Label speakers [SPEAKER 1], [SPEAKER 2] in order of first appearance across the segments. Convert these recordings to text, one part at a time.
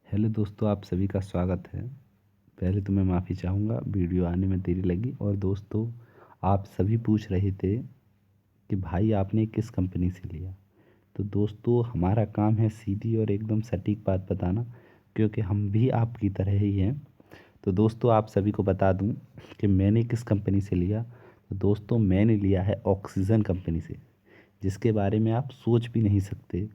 [SPEAKER 1] Hello दोस्तों, आप सभी का स्वागत है। पहले तो मैं माफ़ी चाहूँगा, वीडियो आने में देरी लगी। और दोस्तों, आप सभी पूछ रहे थे कि भाई आपने किस कंपनी से लिया। तो दोस्तों, हमारा काम है सीधी और एकदम सटीक बात बताना, क्योंकि हम भी आपकी तरह ही हैं। तो दोस्तों, आप सभी को बता दूं कि मैंने किस कंपनी से लिया। तो दोस्तों, मैंने लिया है ऑक्सीजन कंपनी से, जिसके बारे में आप सोच भी नहीं सकते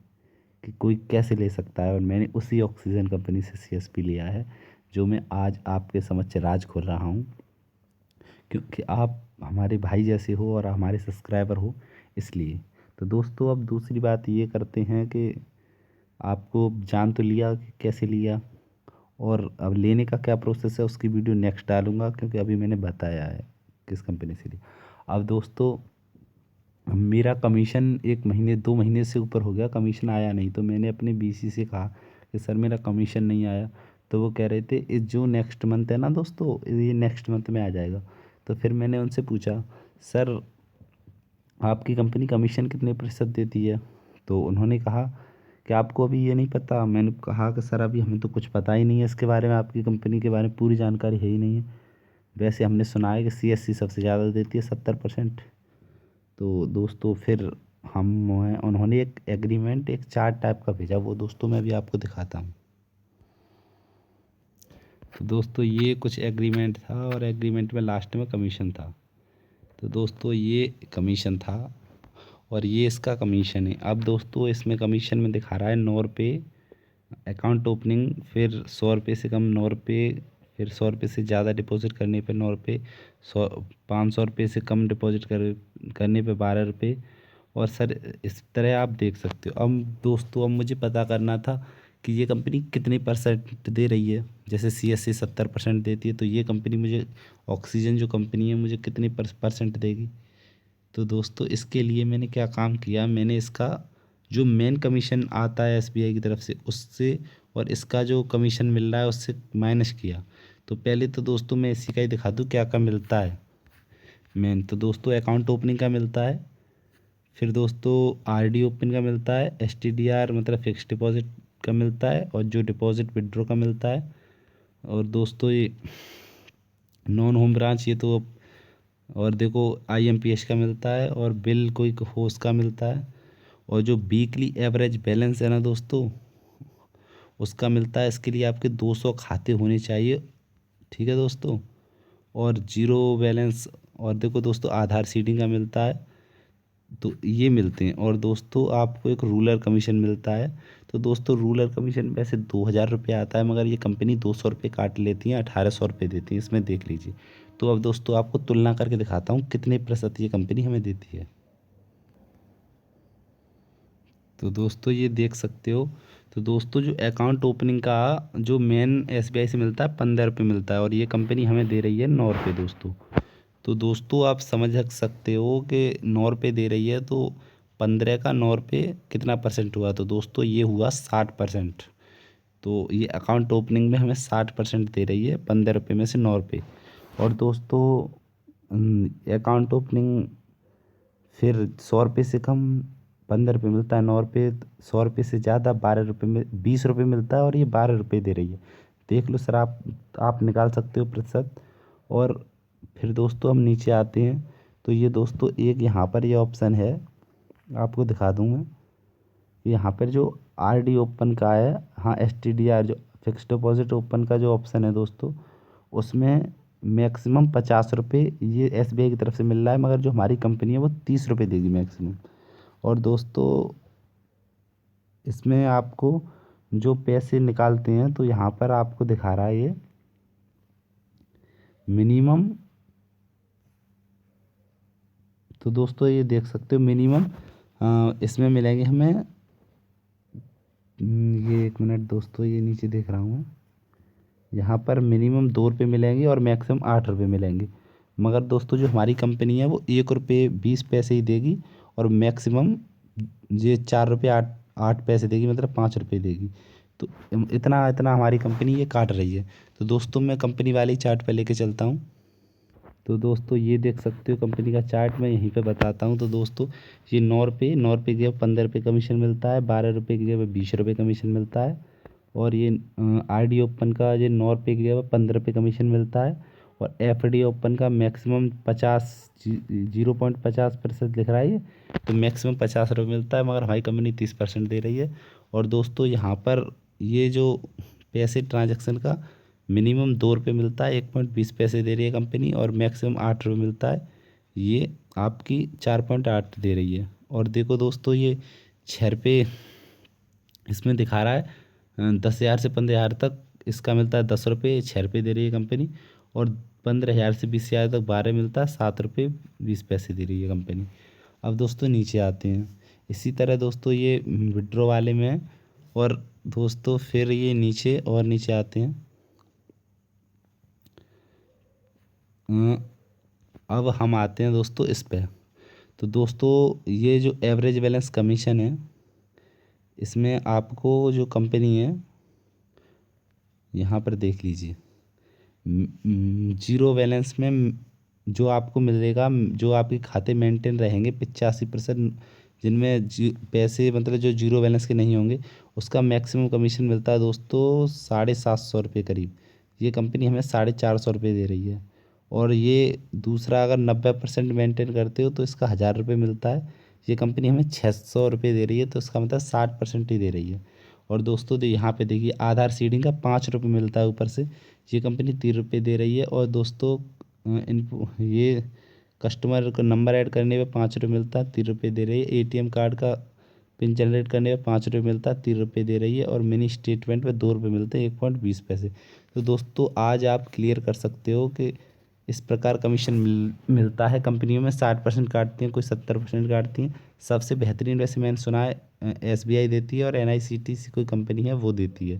[SPEAKER 1] कि कोई कैसे ले सकता है। और मैंने उसी ऑक्सीजन कंपनी से सीएसपी लिया है, जो मैं आज आपके समक्ष राज खोल रहा हूँ, क्योंकि आप हमारे भाई जैसे हो और हमारे सब्सक्राइबर हो, इसलिए। तो दोस्तों, अब दूसरी बात ये करते हैं कि आपको जान तो लिया कि कैसे लिया, और अब लेने का क्या प्रोसेस है उसकी वीडियो नेक्स्ट डालूंगा, क्योंकि अभी मैंने बताया है किस कंपनी से लिया। अब दोस्तों, मेरा कमीशन 1 महीने 2 महीने से ऊपर हो गया, कमीशन आया नहीं। तो मैंने अपने बीसी से कहा कि सर मेरा कमीशन नहीं आया। तो वो कह रहे थे इस जो नेक्स्ट मंथ है ना दोस्तों, ये नेक्स्ट मंथ में आ जाएगा। तो फिर मैंने उनसे पूछा, सर आपकी कंपनी कमीशन कितने प्रतिशत देती है। तो उन्होंने कहा कि आपको अभी ये नहीं पता। मैंने कहा कि सर अभी हमें तो कुछ पता ही नहीं है इसके बारे में, आपकी कंपनी के बारे में पूरी जानकारी है ही नहीं है। वैसे हमने सुना है कि सीएससी सबसे ज़्यादा देती है, 70%। तो दोस्तों, फिर हम उन्होंने एक एग्रीमेंट, एक चार्ट टाइप का भेजा, वो दोस्तों मैं अभी आपको दिखाता हूँ। तो दोस्तों, ये कुछ एग्रीमेंट था, और एग्रीमेंट में लास्ट में कमीशन था। तो दोस्तों, ये कमीशन था और ये इसका कमीशन है। अब दोस्तों, इसमें कमीशन में दिखा रहा है 9 रुपये अकाउंट ओपनिंग, फिर 100 रुपये से कम 9 रुपये, फिर 100 रुपये से ज़्यादा डिपॉजिट करने पे 9 रुपये, 500 रुपये से कम डिपॉजिट करने पे 12 रुपये। और सर इस तरह आप देख सकते हो। अब दोस्तों, अब मुझे पता करना था कि ये कंपनी कितनी परसेंट दे रही है। जैसे सीएससी 70% देती है, तो ये कंपनी मुझे, ऑक्सीजन जो कंपनी है, मुझे कितनी परसेंट देगी। तो दोस्तों, इसके लिए मैंने क्या काम किया, मैंने इसका जो मेन कमीशन आता है एसबीआई की तरफ से, उससे और इसका जो कमीशन मिल रहा है उससे माइनस किया। तो पहले तो दोस्तों मैं इसी का ही दिखा दूँ क्या क्या मिलता है। मेन तो दोस्तों अकाउंट ओपनिंग का मिलता है, फिर दोस्तों आरडी ओपन का मिलता है, एसटीडीआर मतलब फिक्स डिपॉजिट का मिलता है, और जो डिपॉजिट विड्रॉ का मिलता है। और दोस्तों, ये नॉन होम ब्रांच, ये तो, और देखो आईएमपीएस का मिलता है, और बिल कोई हो उसका मिलता है। और जो वीकली एवरेज बैलेंस है ना दोस्तों, उसका मिलता है। इसके लिए आपके 200 खाते होने चाहिए, ठीक है दोस्तों। और जीरो बैलेंस, और देखो दोस्तों आधार सीडिंग का मिलता है। तो ये मिलते हैं। और दोस्तों, आपको एक रूलर कमीशन मिलता है। तो दोस्तों, रूलर कमीशन वैसे 2000 रुपये आता है, मगर ये कंपनी 200 रुपये काट लेती है, 1800 रुपये देती है, इसमें देख लीजिए। तो अब दोस्तों, आपको तुलना करके दिखाता हूँ कितने प्रतिशत ये कंपनी हमें देती है। तो दोस्तों, ये देख सकते हो। तो दोस्तों, जो अकाउंट ओपनिंग का जो मेन एसबीआई से मिलता है 15 रुपये मिलता है, और ये कंपनी हमें दे रही है 9 रुपये दोस्तों। तो दोस्तों, आप समझ सकते हो कि 9 रुपये दे रही है, तो 15 का 9 रुपये कितना परसेंट हुआ। तो दोस्तों, ये हुआ 60%। तो ये अकाउंट ओपनिंग में हमें 60% दे रही है, 15 रुपये में से 9 रुपये। और दोस्तों, अकाउंट ओपनिंग, फिर 100 रुपये से कम 15 रुपये मिलता है, 9 रुपये। 100 रुपये से ज़्यादा 12 रुपये में 20 रुपये मिलता है, और ये 12 रुपये दे रही है। देख लो सर, आप निकाल सकते हो प्रतिशत। और फिर दोस्तों, हम नीचे आते हैं। तो ये दोस्तों, एक यहाँ पर ये ऑप्शन है, आपको दिखा दूँ मैं। यहाँ पर जो आरडी ओपन का है, हाँ एसटीडीआर जो फिक्स डिपॉजिट ओपन का जो ऑप्शन है दोस्तों, उसमें मैक्सिमम 50 रुपये ये एसबीआई की तरफ से मिल रहा है, मगर जो हमारी कंपनी है वो 30 रुपये देगी मैक्सिमम। और दोस्तों, इसमें आपको जो पैसे निकालते हैं, तो यहाँ पर आपको दिखा रहा है ये मिनिमम। तो दोस्तों, ये देख सकते हो मिनिमम इसमें मिलेंगे हमें, ये 1 मिनट दोस्तों, ये नीचे देख रहा हूँ मैं। यहाँ पर मिनिमम 2 रुपये मिलेंगे और मैक्सिमम 8 रुपये मिलेंगे। मगर दोस्तों, जो हमारी कंपनी है वो 1 रुपये 20 पैसे ही देगी, और मैक्सिमम ये 4 रुपये 8 8 पैसे देगी, मतलब 5 रुपये देगी। तो इतना इतना हमारी कंपनी ये काट रही है। तो दोस्तों, मैं कंपनी वाले ही चार्ट पे लेके चलता हूँ। तो दोस्तों, ये देख सकते हो कंपनी का चार्ट, मैं यहीं पे बताता हूँ। तो दोस्तों, ये 9 रुपये की जगह 15 रुपये कमीशन मिलता है, 12 रुपये की जगह 20 रुपये कमीशन मिलता है। और ये RD ओपन का ये 9 रुपये गया 15 रुपये कमीशन मिलता है। और FD ओपन का मैक्सिमम 0.50% लिख रहा है ये, तो मैक्सिमम 50 रुपये मिलता है, मगर हमारी कंपनी 30% दे रही है। और दोस्तों यहाँ पर ये जो पैसे ट्रांजैक्शन का मिनिमम 2 रुपये मिलता है, 1.20 पैसे दे रही है कंपनी, और मैक्सिमम 8 रुपये मिलता है, ये आपकी 4.8 दे रही है। और देखो दोस्तों ये 6 रुपये इसमें दिखा रहा है, 10,000 से 15,000 तक इसका मिलता है 10 रुपये, 6 रुपये दे रही है कंपनी। और 15,000 से 20,000 तक 12 मिलता है, 7 रुपये 20 पैसे दे रही है कंपनी। अब दोस्तों नीचे आते हैं, इसी तरह दोस्तों ये विड्रॉ वाले में है। और दोस्तों फिर ये नीचे और नीचे आते हैं, अब हम आते हैं दोस्तों इस पे। तो दोस्तों ये जो एवरेज बैलेंस कमीशन है, इसमें आपको जो कंपनी है यहाँ पर देख लीजिए, जीरो बैलेंस में जो आपको मिलेगा, जो आपके खाते मेंटेन रहेंगे 85%, जिनमें पैसे मतलब जो जीरो बैलेंस के नहीं होंगे, उसका मैक्सिमम कमीशन मिलता है दोस्तों 750 रुपये करीब। ये कंपनी हमें 450 रुपये दे रही है। और ये दूसरा अगर 90% मेंटेन करते हो तो इसका 1,000 रुपये मिलता है। ये कंपनी हमें 600 रुपये दे रही है, तो इसका मतलब 60% ही दे रही है। और दोस्तों यहाँ पे देखिए आधार सीडिंग का 5 रुपये मिलता है ऊपर से, ये कंपनी 3 रुपये दे रही है। और दोस्तों ये कस्टमर को नंबर ऐड करने पे 5 रुपये मिलता है, 3 रुपये दे रही है। ATM कार्ड का पिन जनरेट करने पे 5 रुपये मिलता है, 3 रुपये दे रही है। और मिनी स्टेटमेंट पे 2 रुपये मिलते हैं, 1.20 पैसे। तो दोस्तों आज आप क्लियर कर सकते हो कि इस प्रकार कमीशन मिलता है। कंपनियों में 60% काटती हैं, कोई 70% काटती हैं। सबसे बेहतरीन वैसे मैंने सुना है SBI देती है, और NICTC कोई कंपनी है वो देती है,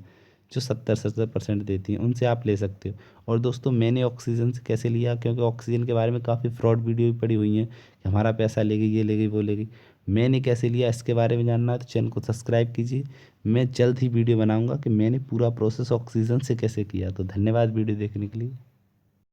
[SPEAKER 1] जो 70% देती है, उनसे आप ले सकते हो। और दोस्तों मैंने ऑक्सीजन से कैसे लिया, क्योंकि ऑक्सीजन के बारे में काफ़ी फ्रॉड वीडियो भी पड़ी हुई हैं कि हमारा पैसा ले गई, ये ले गई, वो ले गई। मैंने कैसे लिया इसके बारे में जानना है तो चैनल को सब्सक्राइब कीजिए। मैं जल्द ही वीडियो बनाऊंगा कि मैंने पूरा प्रोसेस ऑक्सीजन से कैसे किया। तो धन्यवाद वीडियो देखने के लिए।